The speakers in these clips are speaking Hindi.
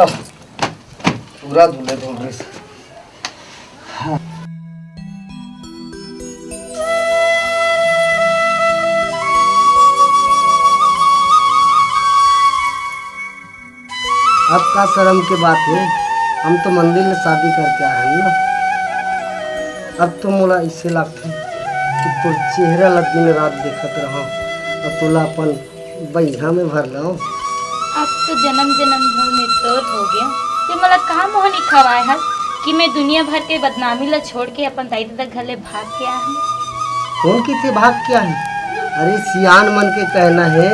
पूरा धुले धुल से। अब का शर्म के बात है, हम तो मंदिर में शादी करके आए हैं ना। अब तो मोला इसे लगता है कि तो चेहरा ला दिन रात देखत रहो और तोला अपन बैहा में भर लो। अब तो जन्म जन्म भर में तोर हो गया कि मला कहाँ मोहनी खवाए है कि मैं दुनिया भर के बदनामी ला छोड़ के अपन दाई दादा घर ले भाग के आया हूँ। कौन की थे भाग क्या है? अरे सियान मन के कहना है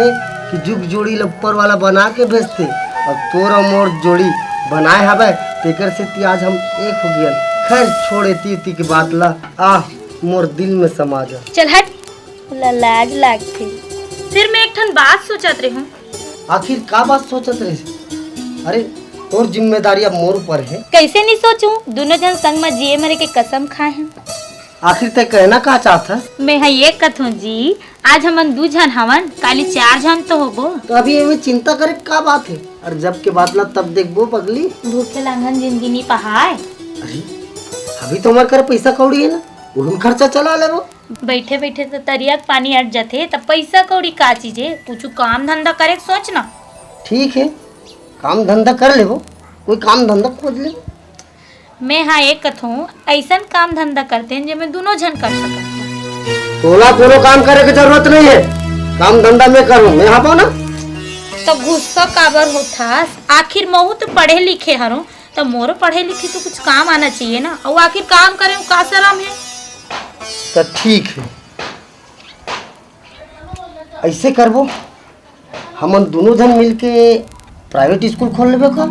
कि जुग जोड़ी ला ऊपर वाला बना के भेजते और तोरा मोर जोड़ी बनाए हवे तेकर से ती आज हम एक हो गया। खैर छोड़े ती की बात ला आ मोर दिल में समा जा। चल हट, लाज लागती। फिर मैं एक ठन बात सोचत रही हूँ। आखिर का बात सोचत रहे? अरे तोर जिम्मेदारी अब मोर ऊपर है। कैसे नहीं सोचूं, दोनों जन संग में जिए मरे के कसम खाए हैं। आखिर तय कहना का चाहता? मैं है ये कथूं जी, आज हमन 2 जन हवन, काली 4 जन तो होबो। तो अभी ये चिंता करे का बात है? और जब के बात ला तब देखबो पगली। भूखे लांघन जिंदगी नहीं पहाए। अरे अभी तो हमारे कर पैसा कौड़ी है ना, उन खर्चा चला ले वो। बैठे बैठे तो तरिया के पानी अट जाते, तब पैसा कौड़ी का चीज है? कुछ काम धंधा करे सोच ना। ठीक है काम धंधा कर ले वो, कोई काम धंधा खोज ले। मैं हाँ एक कथूं ऐसा काम धंधा करते हैं जो मैं दोनों जन कर सकते। तोला कोनो काम करे की जरूरत नहीं है, काम धंधा मैं करूँ, मैं यहाँ ना। तो गुस्सा काबर होता? आखिर महू तो पढ़े लिखे हरो, तो मोरो पढ़े लिखे तो कुछ काम आना चाहिए ना। और आखिर काम करे का शर्म है? तो ठीक है ऐसे करबो, हम दोनों जन मिलके प्राइवेट स्कूल खोल लेबे का।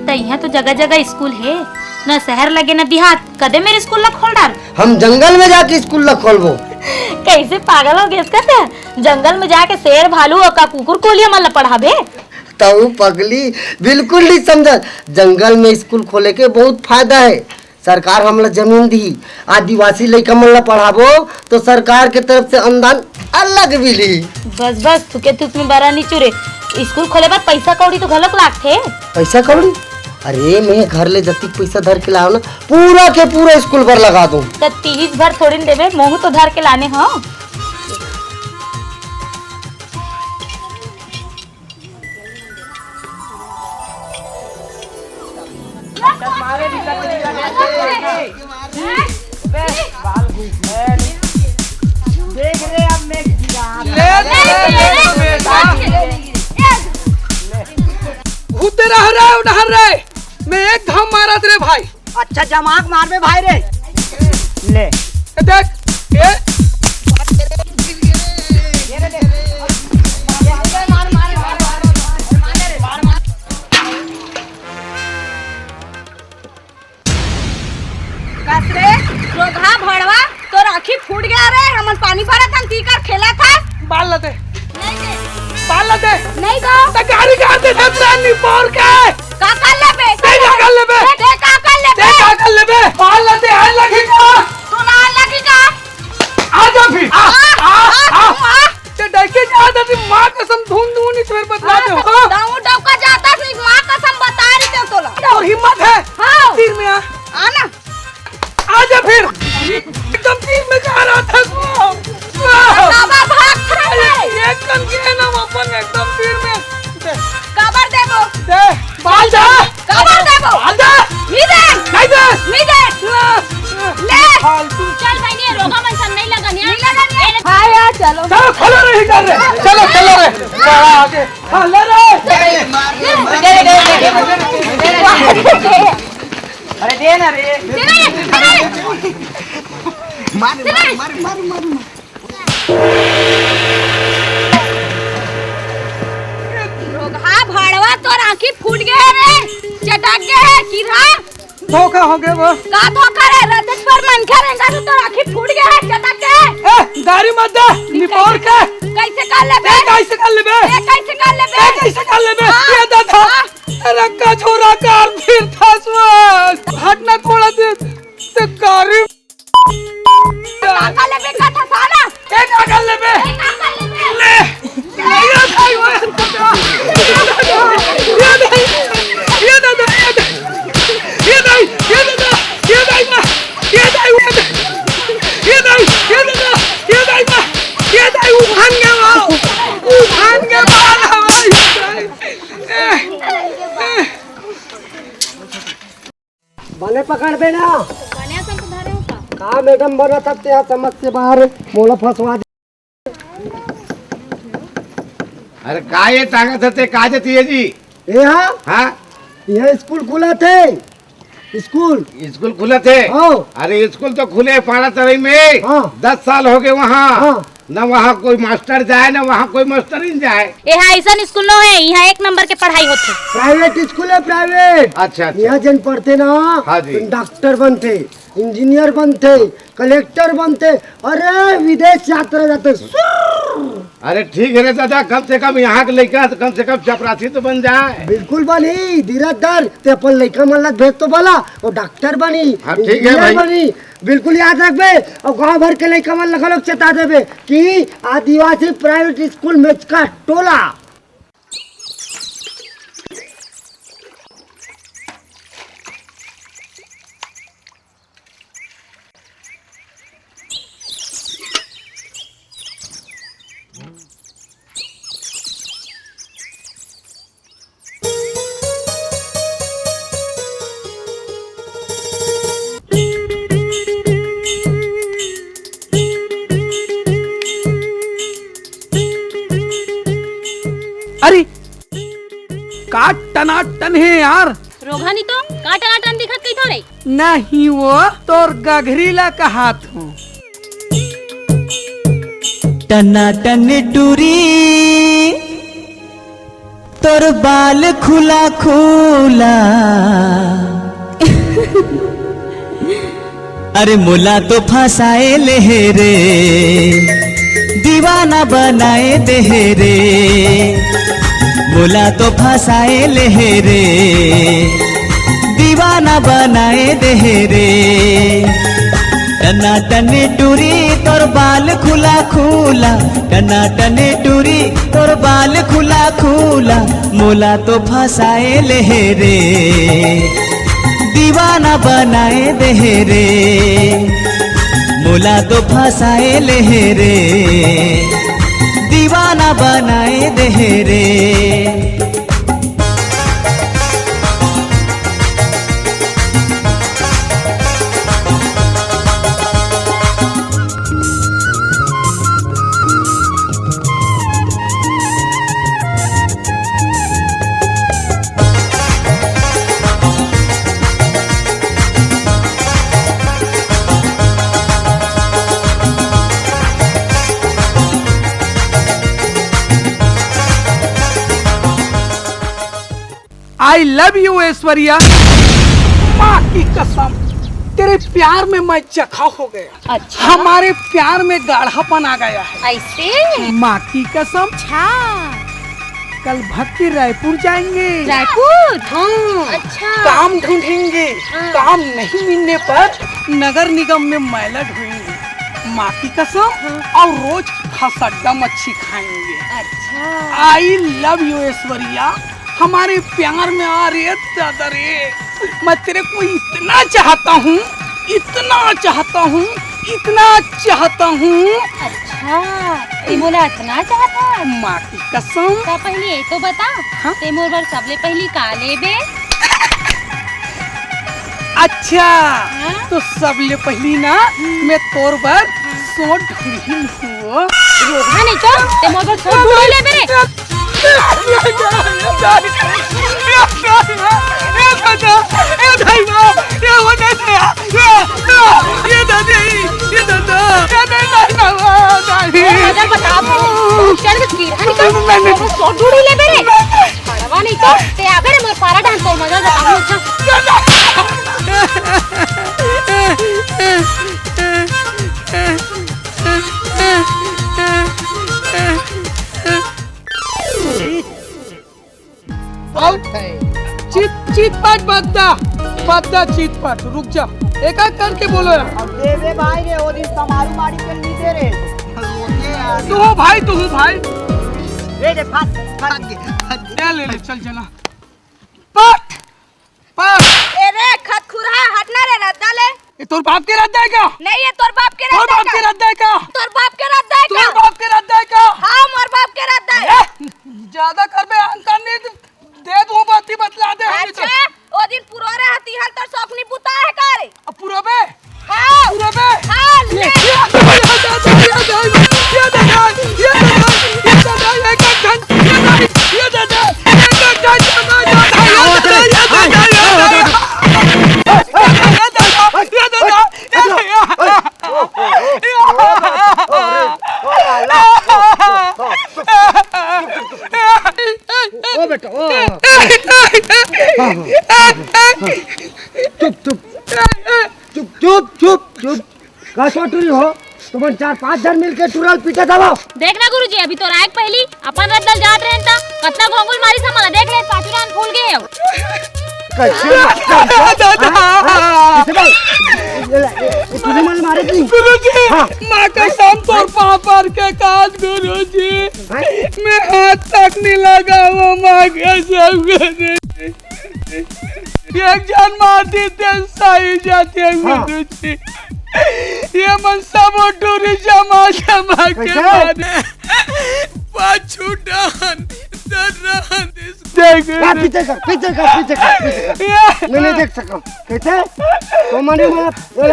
तो यहाँ तो जगह जगह स्कूल है, न शहर लगे न देहात, कदे मेरे स्कूल ला खोल डाल। हम जंगल में जाके स्कूल ला खोलबो। कैसे पागल हो गए इसका? जंगल में जाके शेर भालू और का कुकुर को लिया मतलब पढ़ाबे? तो पगली बिल्कुल नहीं समझ, जंगल में स्कूल खोले के बहुत फायदा है। सरकार हमला जमीन दी, आदिवासी लड़का मन ला पढ़ाबो तो सरकार के तरफ से अनुदान अलग मिली। बस बस थुके थुक में बरा नहीं चुरे। स्कूल खोले बाद पैसा कौड़ी तो घलक लागथे। पैसा कौड़ी? अरे मैं घर ले जति पैसा धर के लाओ ना, पूरा के पूरा स्कूल पर लगा दूं। तो 30 भर थोड़ी देवे, मोहू तो धर के लाने हाँ। देख रहे अब मैं घूते रह रहे उधर रे, मैं एक घाव मारत रे भाई। अच्छा जमाक मार में भाई रे ले देख ये कसरे रोधा भड़वा तो राखी फूट गया रे। हमन पानी भरा था तीकर खेला था। बाल लते बाल लते नहीं दो तो गाड़ी का दे नहीं पोर के का कर लेबे? का कर लेबे? दे का कर लेबे? का कर लेबे? बाल लते है लगी का तू ना लगी का? आ जा फिर आ ते डके जा दी मां कसम धूम धूम इस बार बतला दे। हां दाऊ डौका जाता है मां कसम बता रही ते तोला। तो हिम्मत है हां तीर में आ आना आजा फिर एकदम तीर में जा रहा था वो काबर भाग खड़े एकदम के ना अपन एकदम तीर में काबर देबो? दे बाल जा काबर देबो? बाल जा नी दे नहीं दे नी दे ले फालतू चल भाई ने रोगा मन सन नहीं लगन नहीं लगन। हां यार चलो चलो खोलो रे कर रे चलो चलो रे बड़ा आगे हां ले रे अरे दे ना रे मार मार मार मार मार रोगा भड़वा तो राखी फूट गए रे, चटक गए किरा। धोखा हो गया वो का धोखा रे? रतन पर मन करेगा तो राखी फूट गया है, चटक गए। ए गाड़ी मत दे निपोर के कैसे कर लेबे? कैसे कर लेबे? कैसे कर लेबे? कैसे कर लेबे? ये दादा रक्का छोरा कार फिर थासवा हटना कोड़ा दे ते कारी का लेबे का था साला? क्या कर लेबे? का कर लेबे? ले ये खाई वो ये दादा अरे पकड़ बेना बढ़िया से सुधारे हो का का मैडम बना सकते हैं समझ से बाहर मोला फंसवा दे। अरे का ये ताकत होते का देती है जी? यहाँ हाँ यह स्कूल खुला थे स्कूल स्कूल खुले थे। हाँ। अरे स्कूल तो खुले पाड़ा तरई में। हाँ। 10 साल हो गए वहाँ। हाँ। न वहाँ कोई मास्टर जाए न वहाँ कोई मास्टरीन जाए। यहाँ ऐसा स्कूल न है, यहाँ 1 नंबर के पढ़ाई होते। प्राइवेट स्कूल है प्राइवेट। अच्छा अच्छा। यहाँ जन पढ़ते ना हाँ जी। डॉक्टर बनते, इंजीनियर बनते, कलेक्टर बनते, अरे विदेश यात्रा जाते। अरे ठीक है रे दादा, कम से कम यहाँ के लड़का कम से कम चपरासी तो बन जाए। बिल्कुल बनी धीरजदार ते अपन लड़का मन ला भेज तो बोला और डॉक्टर बनी। हाँ, ठीक है इंजीनियर भाई। बनी। बिल्कुल याद रखबे और गांव भर के लड़का मन लगा लोग चेता देबे कि आदिवासी प्राइवेट स्कूल में का टोला। अरे का टनाटन है यार। रोगानी तो काटा काटा दिखत कई थोड़े। नहीं वो तोर गघरीला का हाथ हूँ। टनाटन टूरी तोर बाल खुला खुला अरे मुला तो फंसाए ले रे दीवाना बनाए दे रे मुला तो फंसाए ले रे दीवाना बनाए दे रे टनाटन टूरी तोर बाल खुला खुला टनाटन टूरी तोर बाल खुला खुला मोला तो फंसाए ले रे दीवाना बनाए दे रे मोला तो फंसाए ले रे दीवाना बनाए दे रे। I love you Aishwarya. माँ की कसम तेरे प्यार में मैं जखा हो गया। अच्छा। हमारे प्यार में गाढ़ापन आ गया है। ऐसे माँ की कसम अच्छा। कल भक्ति रायपुर जाएंगे। रायपुर हाँ। अच्छा। काम ढूंढेंगे। काम नहीं मिलने पर नगर निगम में मैला ढूंढेंगे। माँ की कसम और रोज खसड्डा मच्छी खाएंगे। अच्छा। I love you Aishwarya. हमारे प्यार में आ रही है दादा रे। मैं तेरे को इतना चाहता हूँ इतना चाहता हूँ इतना चाहता हूँ। अच्छा ये बोला इतना चाहता है। माँ की कसम। तो पहले ये तो बता हाँ? ते मोर बार सबले पहली का लेबे। अच्छा तो सबले पहली ना मैं तोर बर सोट ढूंढी हूँ। रोगा नहीं तो ते मोर बार छोड़ ढूंढ लेबे। चीत पाट बद्दा चीत पाट रुक जा एक एक करके बोलो यार। अब देवे भाई रे वो दिन समारू मारी के नहीं दे रे। तू हो भाई रे फट ले चल चला पाट पाट। अरे खतखुरा हटना रे रद्दा ले। ये तोर बाप के रद्दा है क्या? नहीं ये तोर बाप के तोर रद्दा बाप के रद्दा है क्या? तोर बाप के रद्दा है तोर क्या? बाप के रद्दा है क्या? हाँ मोर बाप के रद्दा है। ज्यादा कर बे अंतर नहीं दे दो बाती बतला दे। अच्छा ओ दिन पुरोरे हती हल तर सपनी बुता है बेटा ओ चुप चुप चुप चुप चुप चुप का टूरी हो तुम 4-5 जन मिलके टूरल पीटे दबाओ। देखना गुरुजी अभी तो रायक पहली अपन रद्दल जात रहें ता कतना घोंगुल मारी सा मला देख ले पाचुरान फूल गए हो तुझे मन मारे की गुरुजी माँ का शाम तोर पापर के काज गुरुजी मैं हाथ तक नहीं लगा वो माँ का सब गुरुजी एक जन मारती थे सही जाती है गुरुजी ये मन सब टूरी जमा जमा के मारे पाछू डान दर्रान पीछे कर मैं नहीं देख सका कैसे तो मैंने मारा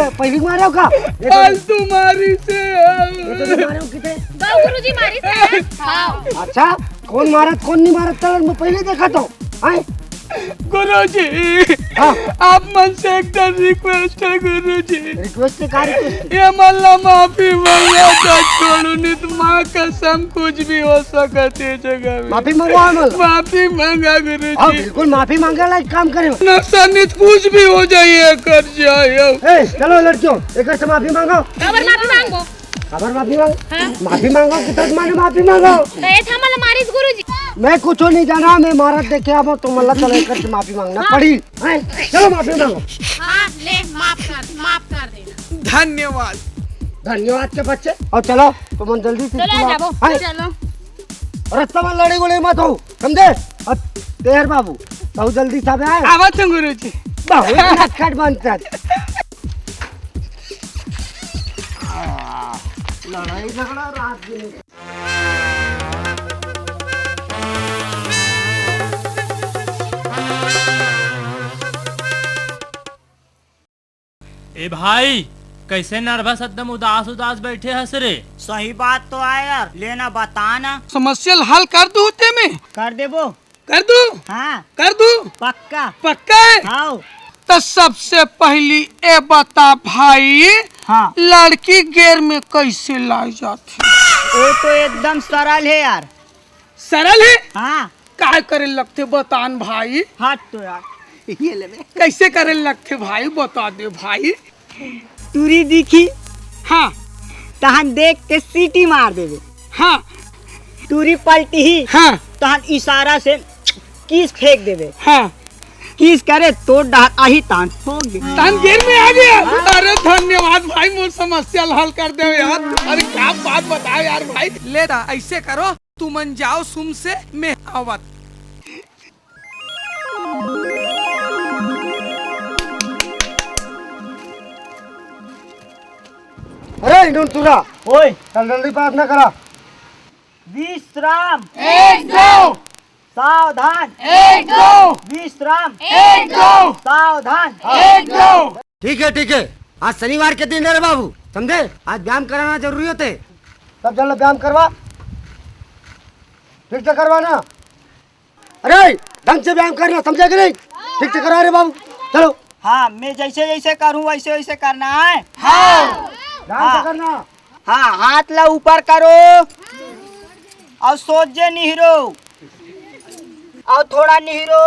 पहली मारा का आज तुम्हारी से गुरुजी मारी से हां अच्छा कौन मारत कौन नहीं मारत तब मैं पहले देखा तो हैं गुरुजी आप मन से एक रिक्वेस्ट है गुरुजी रिक्वेस्ट से क्या रिक्वेस्ट ये मल्ला माफी मांगा का छोड़ो नहीं तो माँ कसम कुछ भी हो सकती है जगह में माफी मांगो मल माफी मांगा हां गुरुजी बिल्कुल माफी मांगे ला काम करे नशा नित कुछ भी हो जाइए कर जाए ए चलो लड़कियों एक से माफी मांगो खबर माफी मांगो खबर माफी मांगो माफी मांगो कितना माने माफी मांगो तो ये था मला मारिस गुरुजी मैं कुछ नहीं जाना मैं मारत देखे अब तो मल्ला चलो एक से माफी मांगना पड़ी हैं चलो माफी मांगो हां ले माफ कर दे धन्यवाद धन्यवाद के बच्चे और चलो तुम जल्दी से चलो जाबो हैं? चलो रास्ता में लड़ी गोली मत हो समझे अब तेर बाबू तो जल्दी से आए आवत हूँ गुरुजी बहुत खट बनता लड़ाई झगड़ा रात दिन ए भाई कैसे नर्वस एकदम उदास उदास बैठे हंस रे। सही बात तो है यार लेना बताना समस्या हल कर दू ते में कर देबो कर दू हाँ कर दू पक्का पक्का है हाँ तो सबसे पहली ए बता भाई हाँ लड़की गेर में कैसे लाई जाती वो तो एकदम सरल है यार सरल है हाँ काय करे लगते बतान भाई हाथ तो यार ये ले बे। कैसे करे लगते भाई बता दे भाई। तुरी दिखी हाँ तहन देख के सीटी मार देवे हाँ तुरी पलटी ही हाँ तहन इशारा से किस फेंक देवे हाँ किस करे तो डाल आही तान हो गई तान गेर में आ गया। अरे धन्यवाद भाई मोर समस्या हल कर दे यार। अरे क्या बात बताओ यार भाई ले दा ऐसे करो तुमन जाओ सुम से मैं आवत। अरे इन्हों तुरा ओए चल जल्दी प्रार्थना करा विश्राम एक दो सावधान एक दो विश्राम एक दो सावधान एक दो। ठीक है आज शनिवार के दिन है रे बाबू समझे आज व्यायाम कराना जरूरी होते तब चलो व्यायाम करवा ठीक से करवाना। अरे ढंग से व्यायाम करना समझे कि नहीं ठीक से करा रे बाबू चलो। हाँ मैं जैसे जैसे करूँ वैसे वैसे करना है ध्यान से करना। हाँ हाथ ला ऊपर करो और सोचे निहरो और थोड़ा निहरो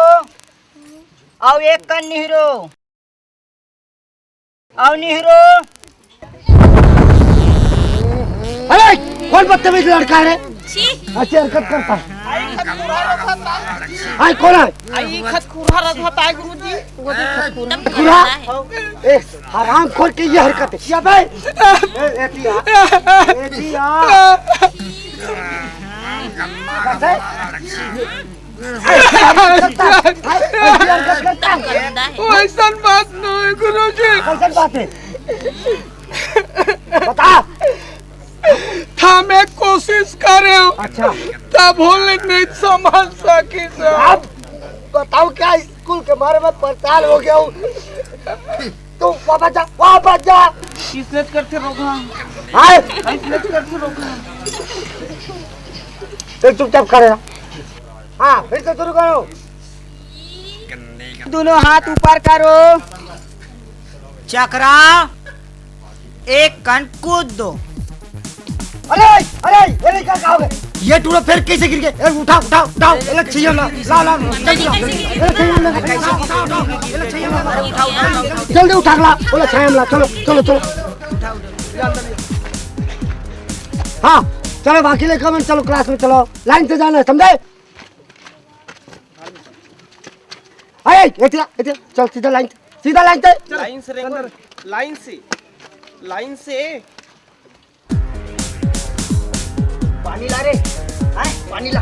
और एक कन निहरो और निहरो। अरे कौन बदतमीज लड़का है रे छी अच्छी हरकत करता है आई कौन है खुरा ए हराम खोर के ये हरकत है या भाई एतिया ऐसा बात नहीं गुरुजी कैसे बात है बता था मैं कोशिश कर रहा हूँ अच्छा तब बोले नहीं समझ सकी सर। अब बताओ क्या स्कूल के बारे में परेशान हो गया हूँ तू वापस जा किसने करते रोका हाय किसने करते रोका तो चुपचाप करेगा हाँ फिर से शुरू करो दोनों हाथ ऊपर करो चक्रा एक कन कूद दो। अरे अरे ये क्या कहोगे ये टूरा फिर कैसे गिर गए? उठाओ उठाओ उठाओ, अलग चाहिए ला ला ला, जल्दी उठा ला, बोला छाया ला, चलो चलो चलो। हाँ चलो बाकी ले कमेंट, चलो क्लास में चलो, लाइन से जाना है, समझे? आए चल सीधा लाइन से, सीधा लाइन से, लाइन से रेंगर, लाइन से, लाइन से। पानी ला रे, आए पानी ला।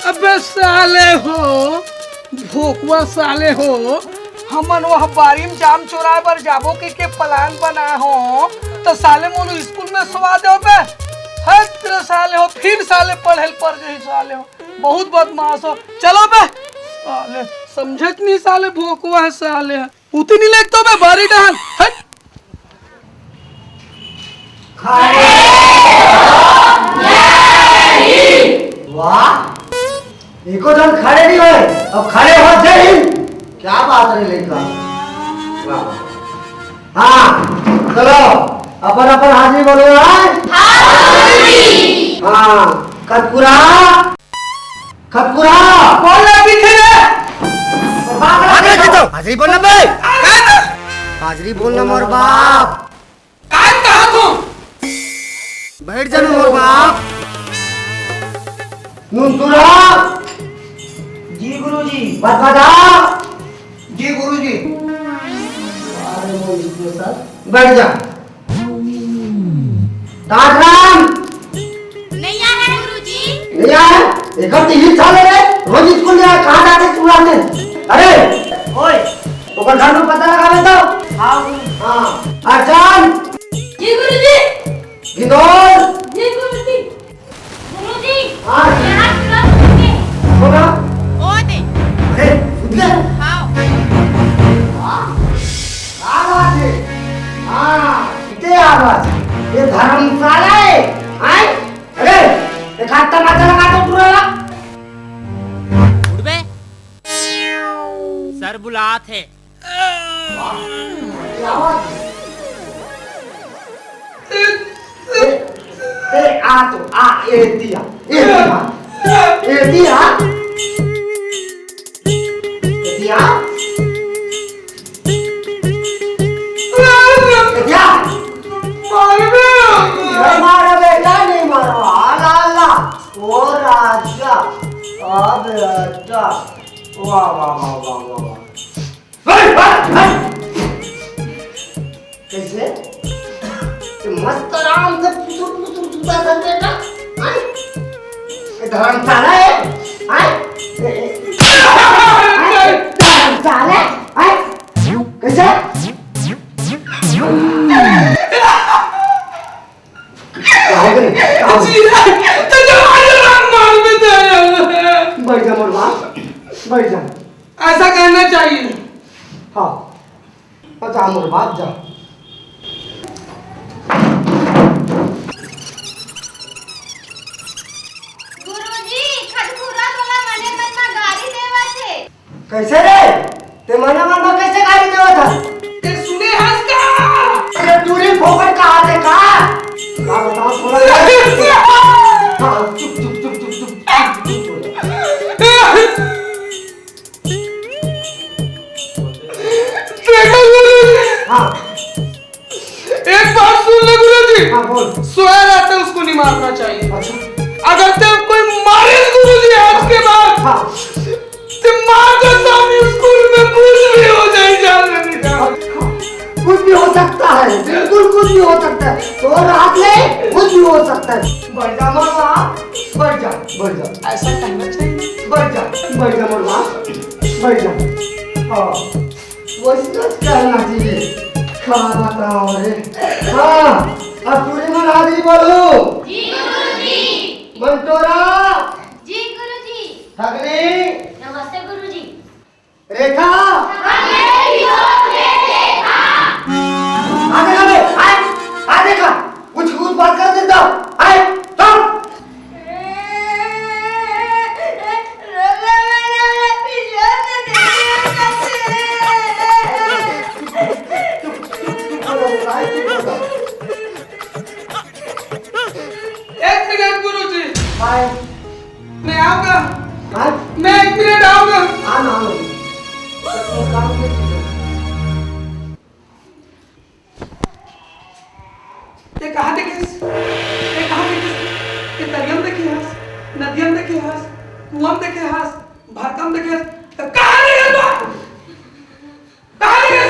अबे साले हो, भोकवा साले हो, हमन वह बारी में जाम चोराए पर जाबो के प्लान बना हो तो साले मोनू स्कूल में सवा दो बे। हत्र साले हो, फिर साले पढ़े पर जही साले हो, बहुत बदमाश हो। चलो बे साले, समझत नहीं साले, भोकवा है साले, उतनी लेक तो बे बारी डाल। हट वाह, एको जन खड़े नहीं हुए, अब खड़े हो जय हिंद। क्या बात रही लड़का। हाँ चलो अपन अपन हाजिरी बोलो। हाँ खतपुरा खतपुरा बोल हाजिरी बोलना बे, हाजिरी बोलना मोर बाप। कहा तुम? बैठ जाना मोर बाप। नूनतुरा जी गुरुजी। बदबदा जी गुरुजी। अरे वो इसमें सर बैठ जा। ताजराम नहीं आ रहा है गुरुजी। नहीं आया, एक हफ्ते ही साले रे, रोज स्कूल जाए, कहाँ जाते चुराते? अरे ओए तो घर में पता लगा ले तो। हाँ अर्चन जी गुरुजी। गिदोर जी गुरुजी। गुरुजी हाँ यहाँ क्लास में बोला। ओ दे। अरे सुन ले, हाँ आवाज है। हाँ इतने आवाज, ये धर्मशाला है। आए अरे एक हाथ तमाचा लगा तो पूरा उठ बे, सर बुलात है। आवाज ए आ तो आ ए दिया ए दिया ए दिया ए दिया क्या नहीं मारो बेटा, नहीं मारो। आला आला ओ राजा, आ बेटा, वाह वाह वाह वाह वाह वाह। कैसे मस्त आराम से पुसुर पुसुर सुता था बेटा। धर्मशाला है, धर्मशाला है कैसे? बैठ जा मोर बाप, बैठ जा। ऐसा करना चाहिए। हाँ अच्छा मोर बाप जा। गुरुजी खटपुरा तोला मने मन में गाड़ी देवा छे। कैसे रे ते मना मन में कैसे गाड़ी देवा था? ते सुने हंस का अरे टूरी फोकट कहाँ से का बताओ थोड़ा। हाँ चुप चुप चुप चुप चुप देखो गुरुजी, हाँ एक बात सुन ले गुरुजी, हाँ बोल। सोया रहता उसको नहीं मारना चाहिए। अच्छा अगर ते कोई मारे गुरुजी आज के बाद, हाँ ते मार के सामने स्कूल में कुछ भी हो जाए, जान नहीं जाओ। कुछ भी हो सकता है, बिल्कुल कुछ भी हो सकता है। तो रात में कुछ भी हो सकता है। बैठ जा मोर बाप, बैठ जा बैठ जा। ऐसा करना चाहिए। बैठ जा मोर बाप, बैठ जा। हाँ वैसे कहना चाहिए। क्या बताओ रे। हाँ अब पूरी मन हाजिरी बोलो। जी गुरुजी। मंटोरा जी गुरुजी। ठगनी नमस्ते गुरुजी। रेखा आगे आगे आए आ देखा कुछ कुछ बात कर देता आए चल आना काम के ते कहाँ देखे ते दरियम देखे हस नदियम देखे हस कुआं देखे हस भारतम देखे हस तो कहाँ देखे तो कहाँ देखे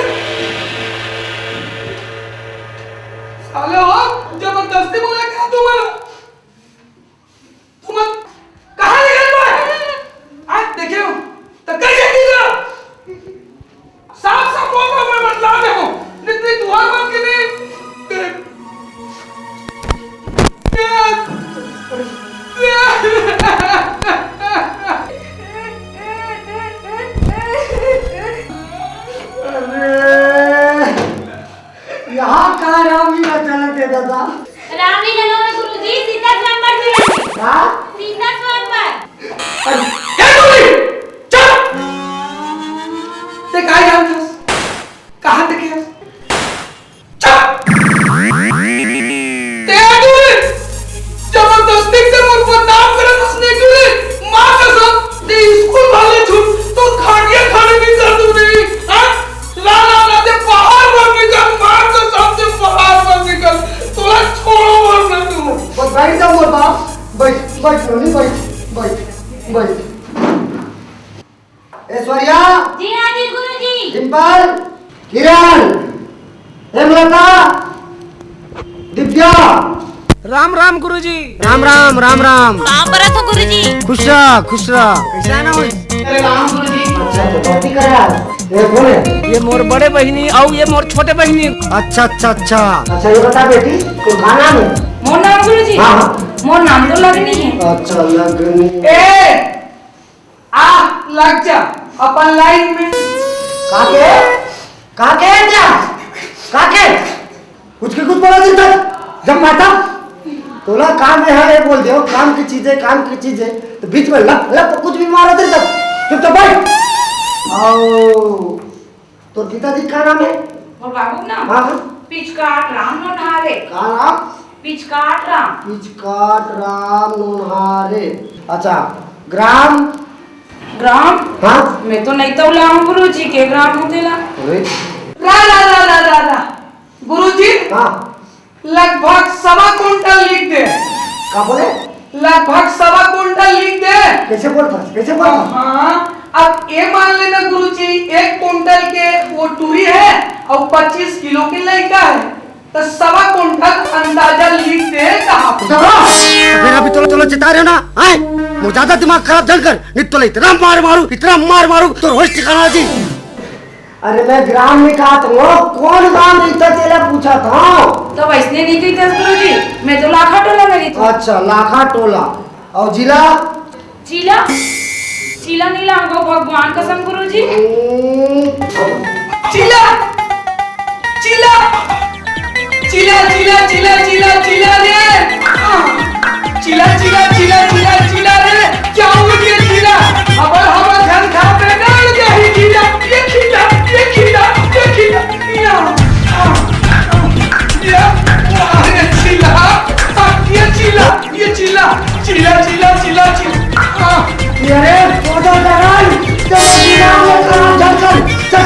साले हो जबरदस्ती बोला क्या तुम्हारा तुम कहाँ देखे तो आज देखे हो तो कैसे किया साफ साफ बोल मैं बतला दे हूँ नित्य दुआर बन के नहीं यहाँ कहाँ रामलीला चलत है दादा? रामलीला में गुरुजी सीता स्वयंवर भी है। हाँ? सीता स्वयंवर। क्या बोली? चल! ते कहाँ जानतस? कहाँ देखे? चल! ते बोली? जबरदस्ती से मुझ पर नाम करत हंसने के लिए माँ कसम ते स्कूल वाले झूठ तो खाड़िया खाने भी कर दूँ नहीं हाँ? ला ला ला ते बाहर मत निकल माँ कसम ते बाहर मत निकल तोला छोड़ो मत ना तू बस बैठ जाओ मोर बाप बैठ बैठ रोनी बैठ बैठ बैठ ऐश्वर्या जी हाँ जी गुरुजी। डिम्पल किरण हेमलता दिव्या राम राम गुरुजी। राम राम राम राम काम बरत हो गुरुजी। खुश रह कैसा ना हुई अरे राम गुरुजी। अच्छा तो कॉपी करा ये कौन है ये मोर बड़े बहनी और ये मोर छोटे बहनी। अच्छा अच्छा अच्छा अच्छा ये बता बेटी तो का नाम है मोर नाम गुरुजी। हाँ हाँ मोर नाम तो लगनी है। अच्छा लगनी ए आ लग जा अपन लाइन में काके काके क्या काके कुछ के कुछ बोला दिन तक जब माता तोला काम में है बोल दियो काम की चीजें तो बीच में लप लप कुछ भी मारा दिन तक चुप तो बैठ आओ तो पिताजी का नाम है मोर बाबू नाम हाँ हाँ पिचकाट राम नोनहारे। का नाम पिचकाट राम। पिचकाट राम नोनहारे अच्छा ग्राम ग्राम हाँ मैं तो नहीं तो लाऊं गुरुजी के ग्राम होतेला। अरे ला ला ला ला ला ला गुरुजी हाँ लगभग 1.25 कुंटल लिख दे। का बोले लगभग 1.25 कुंटल लिख दे। कैसे बोलता हाँ अब ये मान लेना गुरुजी 1 कुंटल के वो टूरी है और 25 किलो के लड़का है तो 1.25 कुंटल अंदाजा लिख दे कहाँ पे? फिर अभी तो चिता रहे हो ना आए मुझे ज्यादा दिमाग खराब जल कर नहीं तो इतना मार मारू तो होश ठिकाना जी अरे मैं ग्राम में कहा था कौन ग्राम रहता तेरा पूछा था तो वैसने नहीं गई थी गुरुजी मैं तो लाखा टोला में गई थी। अच्छा लाखा टोला और जिला चीला चीला नहीं लाऊंगा भगवान कसम गुरुजी। चिल्ला चिल्ला चिल्ला चिल्ला चिल्ला चिल्ला चिल्ला रे चिल्ला चिल्ला चिल्ला चिल्ला चिल्ला रे क्या हो गया चिल्ला अब हम घर खा पे डाल गया ही चिल्ला ये चिल्ला ये चिल्ला ये चिल्ला ये अरे चिल्ला ये चिल्ला ये चिल्ला चिल्ला चिल्ला चिल्ला चिल्ला अरे फोटो लगाई तेरा नाम लेकर चल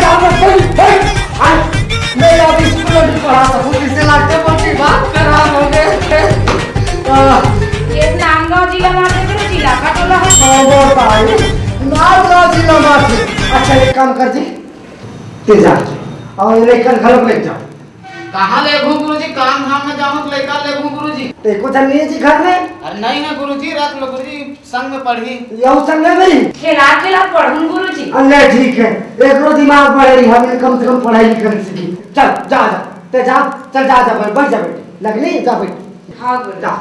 मैं अभी स्कूल में पढ़ा सकूं इससे लगते पड़ती बात खराब हो गए ये नांदगांव जिला में गुरुजी लाखा टोला है। नागराव जिला माथे अच्छा एक काम कर जी तेज आ और लेकर घर में ले जाओ कहाँ ले घूम गुरुजी काम धाम में जाऊँ तो लेकर ले घूम गुरुजी। देखो चलनी है जी घर में अरे नहीं है गुरुजी रख लो गुरुजी संग में पढ़ी। यह संग में मेरी खेला खेला पढ़ूं गुरुजी। अल्लाह ठीक है एक रो दिमाग बढ़ रही हम कम से कम पढ़ाई लिखाई सीखी चल जा जा ते जा चल जा जा बैठ जा बेटी लगनी जा बेटी हाँ गुरुजी। जा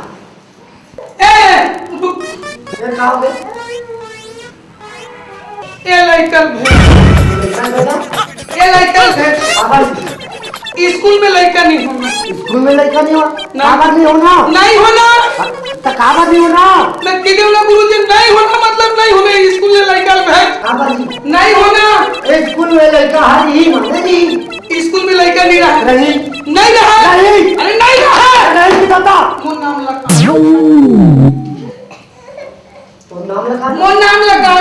ए ये खाओगे ये लड़का भेज स्कूल में लड़का नहीं होना। स्कूल में लड़का नहीं हो काबर नहीं होना नहीं होना तो काबर नहीं होना मैं किदे वाला गुरुजी नहीं होना मतलब नहीं होना स्कूल में लड़का भेज काबर नहीं होना स्कूल में लड़का हर ही माने जी स्कूल में लड़का नहीं रहा नहीं नहीं रहा नहीं अरे नहीं रहा नहीं दादा वो नाम लगा तो नाम लगा वो नाम लगा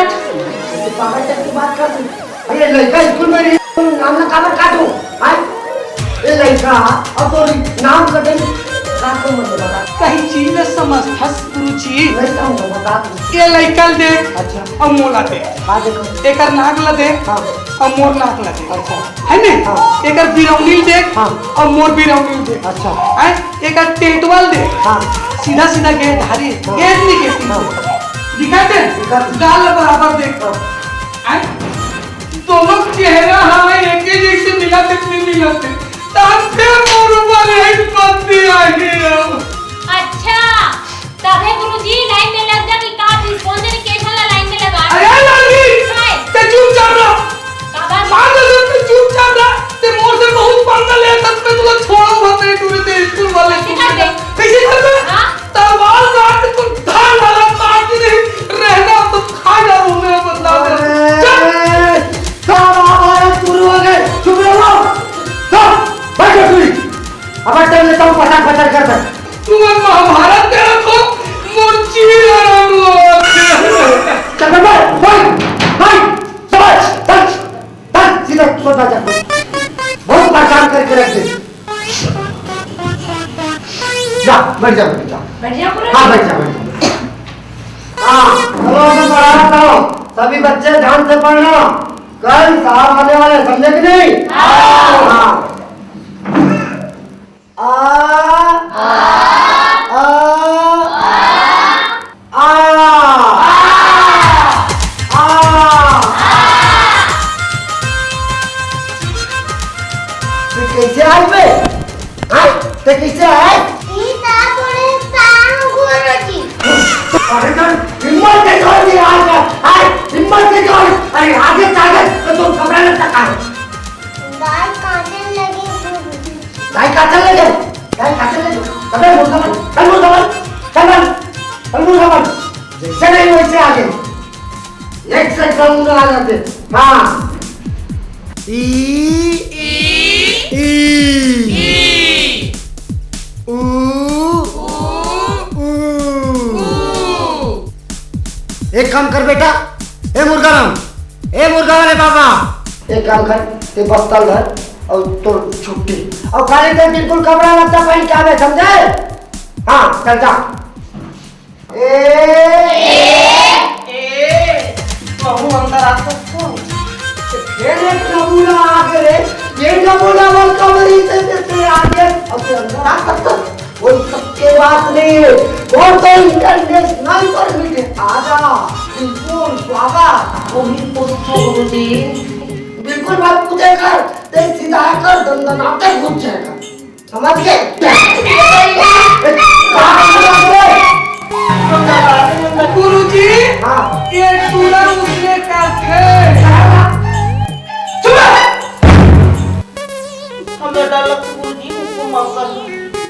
पापा नाटक की बात कर तू? अरे लड़का स्कूल में नहीं, नाम ना काबर काटू? हाय, ये लड़का अब तो नाम कटे काटू मत बता। कहीं चीज में समझथस गुरुजी। नहीं कहूँगा बता तू। ये लइकल देख अच्छा। और मोला देख। हाँ देखो। एकर नाक ला देख हाँ। और मोर नाक ला देख। अच्छा। है ने? हाँ। एकर बिरौनील देख हाँ। और मोर बिरौनील देख। अच्छा। है? एकर टेटवाल देख। हाँ। सीधा सीधा गेट धारी। हाँ। गेट नहीं गेट। हाँ। दिखाते? दिखाते। गाल बराबर देख। है? दोनों चेहरा हमें एक ही जैसे मिलाते नहीं मिलाते। तांते मोर ऊपर एक पत्ती आई है। अच्छा तबे गुरुजी लाइन में लग जा कि का रिस्पॉन्सिबिलिटी ला लाइन में लगा। अरे लाली ते चुपचाप रह। काबा मान ले ते चुपचाप रह। ते मोर से बहुत पंगा ले तब मैं तुला छोड़ा मत रे टूरे ते स्कूल वाले कैसे कर बे? हां तलवार काट तो धार वाला काट नहीं रहना तो खा जा रू मैं बता दे। चल सब हमारे शुरू हो गए। चुप रहो। सब बैठो तुम। अब चल लेता हूँ पता पता कर दे। तू महाभारत तेरा तो मुर्ची आराम लो। चल भाई चल सीधा सोता जा। बहुत परेशान करके रख दे। जा बैठ जा बैठ जा। बैठ जा पूरा। हाँ बैठ जा बैठ जा। हाँ चलो मैं पढ़ा रहा हूँ। सभी बच्चे ध्यान से पढ़ना। कल साहब आने वाले समझे कि नहीं? हाँ। कैसे आए बे? हाँ? ते कैसे आए? अरे तो हिम्मत के जोर दिया आज हिम्मत के जोर। अरे आगे ताकत तो तुम घबराने तक आए। गाय काटने लगे। अबे मुर्गा जैसे नहीं वैसे आगे एक से कम आ जाते। हाँ एक काम कर बेटा। ए मुर्गा वाले बाबा एक काम कर। ते बस्ता घर और तो छुट्टी और खाली तो बिल्कुल कपड़ा लगता पहन के आवे समझे? हाँ चल जा। बहु अंदर आ सकते हो। ये नमूना आगे रे। ये नमूना वाल कमरी से तेरे आगे अब ते अंदर आ सकता। वो सबके बात नहीं है। वो तो इंटरनेशनल परमिट है। आजा बिल्कुल स्वागत। वो भी गुरुजी बिल्कुल बात पूछे कर। ते सीधा कर दंदनाते घुस जाएगा समझ गए? गुरुजी हाँ ये टूला उसने करके हमें डर लगता गुरुजी मुझको माफ कर।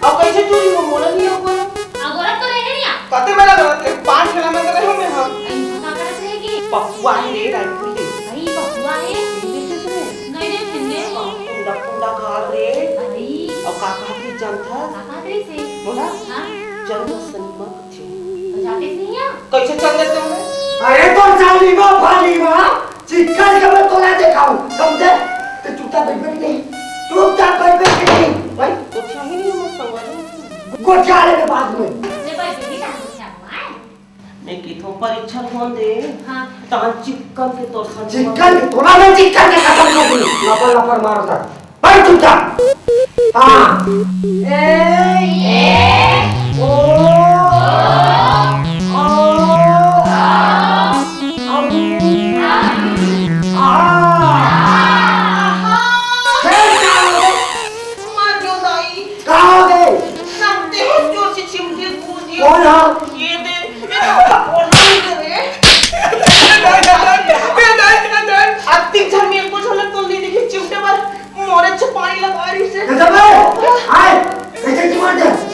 अब कैसे चोरी हो मोला नहीं हो बोला। अगोरा तो रहे नहीं आ। कते मेरा गलत है 5 खेला में करे हमें हम आई का कर रहेगी। पप्पू आई रे राइफल ले। भाई बकुआ है। नहीं रे फिरने को। कुंडा खा रे आई और काका की जनता काका तेरी से। बोला हां जन्म सनीमा थी। जाते नहीं आ। कैसे चल देते हो? अरे तो जालीमा फालीमा चिकन के मैं तोला दिखाऊं समझे? ते चुपचाप बैठ नहीं चुपचाप बैठ नहीं भाई कुछ ही नहीं मैं समझ गोठा आने के बाद में ने भाई बेटी का कुछ है। मैं की तो परीक्षा कौन दे? हां तन चिकन के तोर सा चिकन तोला में चिकन के खत्म कर दूं लपर मारता भाई चुपचाप। हाँ पानी लगा रही से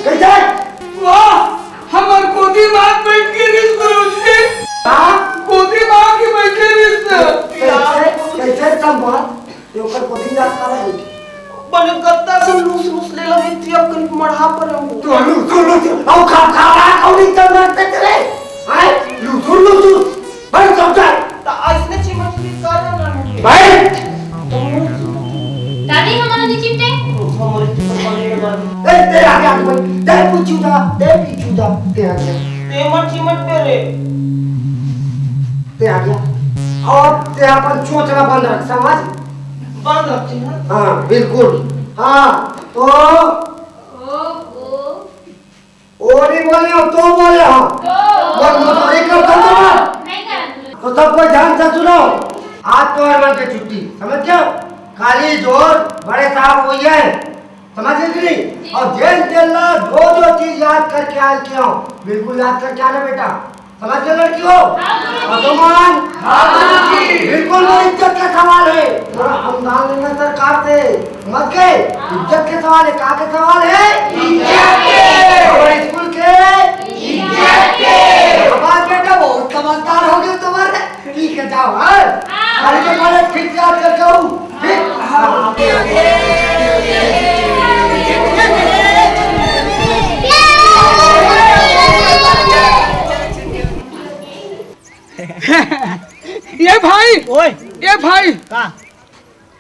कैसे वाह हमार कोदी मां बैठ के रिस गुरुजी। कोदी मां की बैठे रिस कैसे कम बात ये ऊपर कोदी याद कर रही बने गत्ता से लूस ले लगी थी अब करीब मढ़ा पर हूं तो लूस आओ खा रहा कौड़ी तो मरते तेरे हाय लूस भाई सब जा आज ने चिमटी बैठ। दादी हमारा नहीं चिमटे। तेरे आगे आगे भाई, तेरे पूछू जा, तेरे पीछू जा, तेरे आगे, ते मत चिमट तेरे। तेरे आगे, और तेरे अपन चोचला बंद रख, समझ? बंद रखते हैं। हाँ बिल्कुल, हाँ तो ओ नहीं बोले हो तो बोले हो, और मुझे कर दो नहीं कर। तो सब कोई ध्यान से सुनो, आज तो है मन की छुट्टी, समझ गए? खाली जोर बड़े साहब हुई है, समझ गए कि नहीं? और जेल जेला जो चीज याद करके आज के आओ, बिल्कुल याद करके आना बेटा, समझ गए लड़कियों? अतुमान बिल्कुल वो इज्जत का सवाल है, थोड़ा अनुदान लेना सरकार से, समझ गए? इज्जत के सवाल है, कहाँ के सवाल है? इज्जत के, हमारे स्कूल के इज्जत के। आवाज बेटा बहुत समझदार हो गए तुम्हारे, ठीक है जाओ, हाँ? अरे के बारे फिर से याद करके आओ, ठीक? ये भाई, ओए ये भाई, का?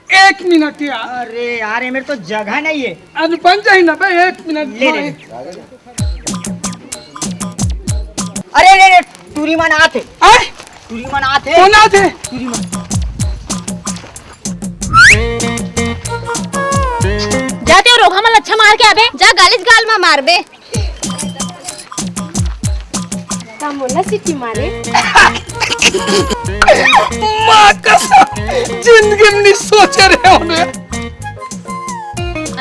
1 मिनट यार। अरे यार ये मेरे तो जगह नहीं है। अरे बन जाए ना भाई, 1 मिनट। ले ले। अरे रे रे टूरी मन आते, आए टूरी मन आते, कौन आते? टूरी मन। जाते हो रोगा मल अच्छा मार के आबे, जा गालिस गाल में मार बे। बोला सिटी मारे। माँ कसम, जिंदगी में नहीं सोचे रहे होंगे।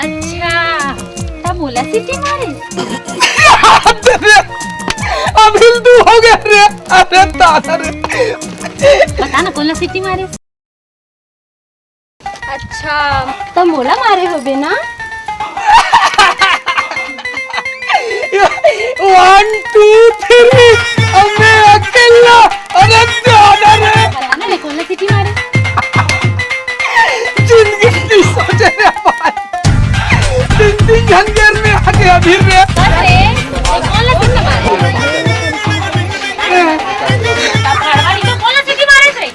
अच्छा तब बोला सिटी मारे। अब हिंदू हो गया रे, अरे दादा रे। बता ना कौन सिटी मारे। अच्छा तब बोला मारे हो बे ना। 1 2 3 अब मैं अकेला, अरे दादा रे। बता ना कौन सिटी मारे। जिंदगी में नहीं सोचे रे भाई, 3 घंटे में आ गया अभी रे। बस रे कौन सिटी मारे। तब घरवाली को कौन सिटी मारे थे।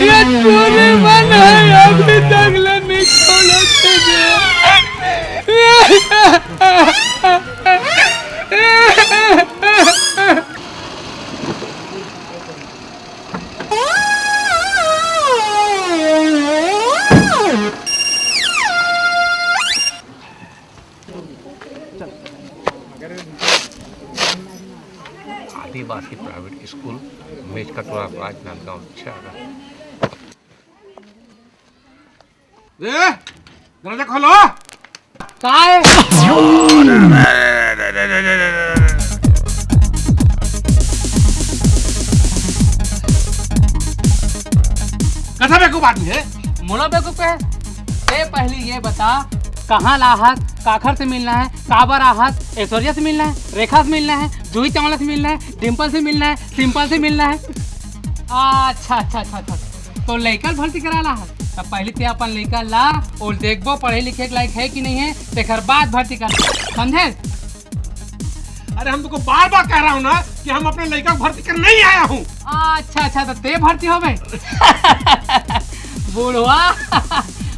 ये चोरी मन है, अभी तक नहीं खोला आदिवासी प्राइवेट स्कूल मेज कटोरा राजनांदगांव छागा। दरवाजा खोलो। काय कैसा बेवकूफ आदमी है? मोला बेवकूफ है। ए पहले ये बता, कहाँ लाहत, काखर से मिलना है, काबर आहत, ऐश्वर्या से मिलना है, रेखा से मिलना है, जूही चावला से मिलना है, डिम्पल से मिलना है, सिंपल से मिलना है। अच्छा अच्छा अच्छा अच्छा, तो लड़का भर्ती करा ला है। तब पहले ते अपन लड़का ला और देखबो पढ़े लिखे के लायक है कि नहीं है, तेकर बाद भर्ती कर, समझे? अरे हम तुमको बार बार कह रहा हूँ ना कि हम अपने लड़का को भर्ती कर नहीं आया हूँ। अच्छा अच्छा, तो ते भर्ती हो गए बुढ़वा।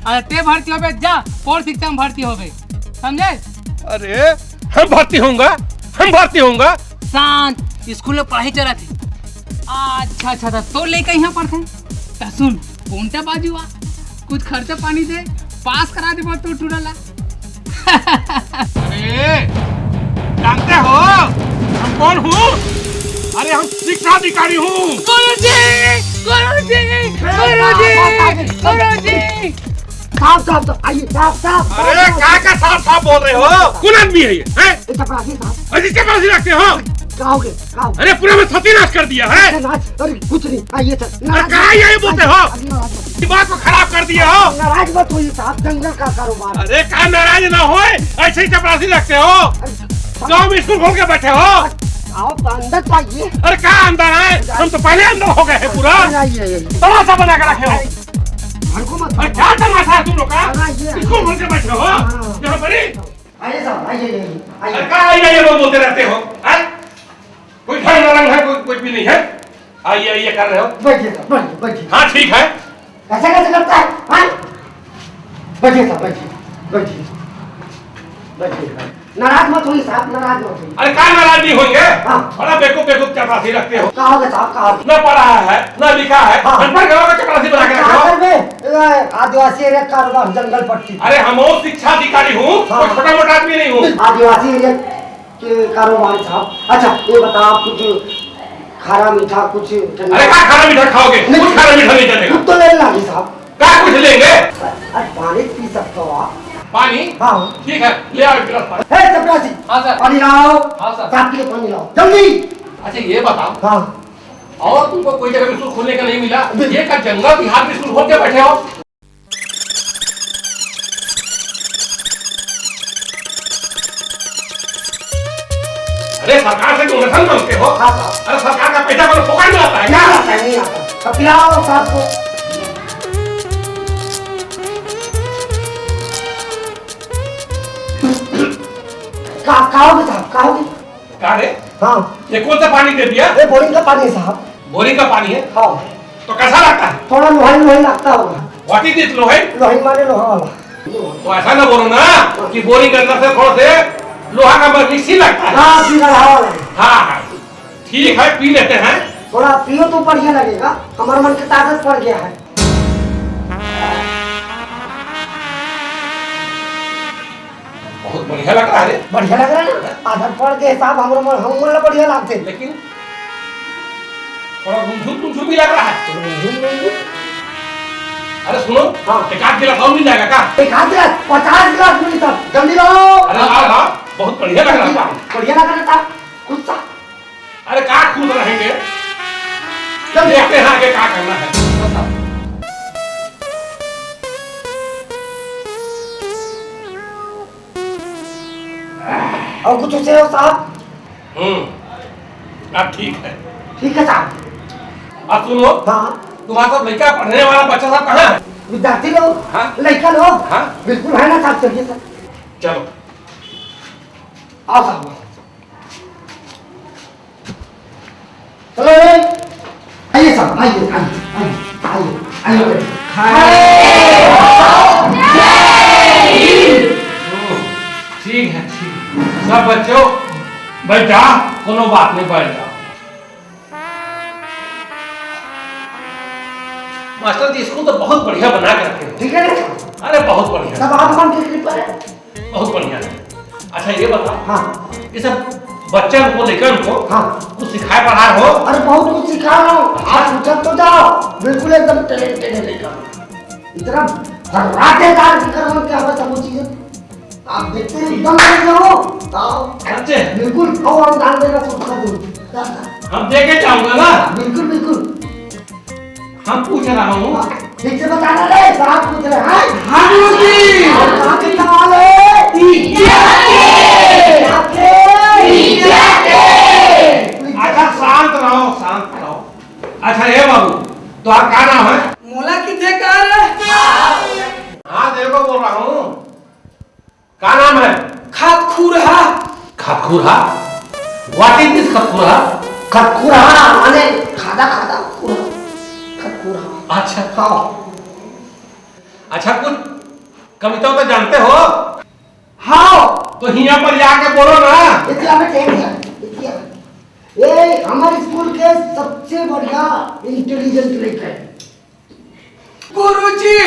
अरे ते भर्ती हो गए, जा और शिक्षा में भर्ती हो गए, समझे? अरे हम भर्ती होऊंगा, हम भर्ती होऊंगा। शांत, स्कूल में पढ़ाई चला थी। अच्छा अच्छा, तो लेकर यहाँ पर थे। तो सुन, कौनटा बाजू आ, कुछ खर्चा पानी दे, पास करा दे तो टूटला। अरे जानते हो हम कौन हूँ? अरे हम शिक्षा अधिकारी हूँ। गुरुजी, गुरुजी, गुरुजी, गुरुजी। साहब साहब साहब आइए, साहब साहब। अरे क्या का साफ साफ बोल रहे हो? कौन आदमी है ये? हैं? चपरासी साहब। अरे चपरासी रखते हो? कहोगे कहो। अरे पूरा में सत्यानाश कर दिया है। नाराज, अरे कुछ नहीं, आइए सर। अरे कहाँ यही बोलते हो? दिमाग को खराब कर दिए हो। नाराज मत होइए साहब, जंगल का कारोबार। अरे कहाँ नाराज ना हो, ऐसे ही चपरासी रखते हो? गाँव में स्कूल खोल के बैठे हो? आओ तो अंदर तो आइए। अरे क्या अंदर है? हम तो पहले अंदर हो गए हैं पूरा। आइए तमाशा बना कर रखे हो। घर को मत। अरे क्या तमाशा है तुम लोग का? आइए। इसको बोल के बैठे हो यहाँ पर ही? आइए साहब आइए अरे क्या आइए ये लोग बोलते रहते हो? कोई ढंग रंग है, कोई कुछ भी नहीं है। आइए आइए कर रहे हो। बैठिए साहब बैठिए। हाँ ठीक है। ऐसा कैसे करता है? हाँ बैठिए साहब बैठिए। नाराज मत होइए साहब, नाराज मत होइए। अरे क्या नाराज नहीं होंगे? हाँ। बड़ा बेवकूफ चपरासी रखते हो। कहोगे साहब कहोगे? न पढ़ा है न लिखा है, हाँ। अनपढ़ गवाह का चपरासी बना के रखे हो। आदिवासी एरिया कारोबार जंगल पट्टी। अरे हम शिक्षा अधिकारी हूँ, हाँ। कोई छोटा मोटा आदमी नहीं हूँ। आदिवासी एरिया के कारोबार साहब। अच्छा ये बताओ आप कुछ खारा मीठा कुछ ठंडा? अरे क्या खाना मीठा खाओगे? नहीं। कुछ खाना मीठा नहीं चलेगा। कुछ तो ले लागी साहब। क्या कुछ लेंगे? अरे पानी पी सकते हो आप? पानी? हाँ ठीक है, ले आओ एक गिलास पानी। हे चपरासी। हाँ सर। पानी लाओ। हाँ सर। साहब के लिए पानी लाओ जल्दी। अच्छा ये बताओ, हाँ और तुमको कोई जगह स्कूल खोलने का नहीं मिला? ये का जंगल बिहार में स्कूल खोल के बैठे हो? अरे सरकार से डोनेशन मांगते हो? हाँ साहब। अरे सरकार का पैसा को फोकट में आता है नहीं क्या? आता नहीं आता। अब पिलाओ साहब को। खाओगे साहब खाओगे? क्या रे? हाँ ये कौन सा पानी दे दिया? ये बोरिंग का पानी है साहब। बोरिंग का पानी है? हाँ तो कैसा लगता है? थोड़ा लोहाई लगता होगा। व्हाट इज दिस लोहे? लोहाई माने लोहा वाला। तो ऐसा ना बोलो ना कि बोरिंग के अंदर से थोड़ा से लोहा का मिक्सी लगता है। हाँ सीधा हवा वाला। हाँ हाँ ठीक है, पी लेते हैं। थोड़ा पियो तो बढ़िया लगेगा, हमारे मन की ताकत पड़ गया है। बहुत बढ़िया लग रहा है। बढ़िया लग रहा है ना? आदत पड़ के साहब हमारे मन हम मन बढ़िया लगते। लेकिन थोड़ा गुमसुम भी लग रहा है। अरे सुनो, हाँ। एक आध गिलास और मिल जाएगा क्या? एक हाथ गिलास 50 गिलास मिली तब जल्दी लाओ। अरे लाओ लाओ, बहुत बढ़िया लग रहा है। बढ़िया लग रहा था खुद सा। अरे क्या खुश रहेंगे, जल्दी देखते हैं आगे क्या करना है। और कुछ उसे हो साहब? अब ठीक है। ठीक है साहब। अब सुनो, हाँ तुम्हारा सब लड़का पढ़ने वाला बच्चा सब कहाँ है? विद्यार्थी लोग। हाँ। लड़का लोग। हाँ। बिल्कुल है ना साहब, चलिए सर। चलो आओ साहब। चलो आइए साहब आइए आइए आइए ठीक है, ठीक है। सब बच्चों बैठ जाओ, कोनो बात नहीं, बैठ जाओ। मास्टर जी स्कूल तो बहुत बढ़िया बना के रखे हो। ठीक है ना? अरे बहुत बढ़िया, सब आप कौन की कृपा है? बहुत बढ़िया है। अच्छा ये बताओ, हाँ ये सब बच्चों को लेकर उनको हाँ। कुछ सिखाए पढ़ा हो? अरे बहुत कुछ सिखा रहा हूँ, आप पूछा तो जाओ। बिल्कुल एकदम टैलेंटेड है लड़का, इतना धर्राटेदार की कर्म क्या बता वो चीजें आप देखते हैं एकदम बढ़िया हो। आओ अच्छे बिल्कुल आओ, हम दान देना शुरू कर दो। हम देखे जाऊंगा ना। बिल्कुल बिल्कुल। हम पूछ रहा हूँ, ठीक से बताना रे, साहब पूछ रहे हैं। हाँ जी। और कहाँ के सवाल है? अच्छा शांत रहो, शांत रहो। अच्छा ये बाबू, तो आप क्या नाम है? मोला कितने कार है? हाँ देखो बोल रहा हूँ, क्या नाम है? खतखुरहा। खतखुरहा? व्हाट इज दिस खतखुरहा? खतखुरहा माने खादा खादा खुरा। खतखुरहा। अच्छा हाँ अच्छा, कुछ कविता तो जानते हो? हाँ तो यहाँ पर जाके बोलो ना। इतिया में टेक है, इतिया। ये हमारे स्कूल के सबसे बढ़िया इंटेलिजेंट लड़का है। गुरुजी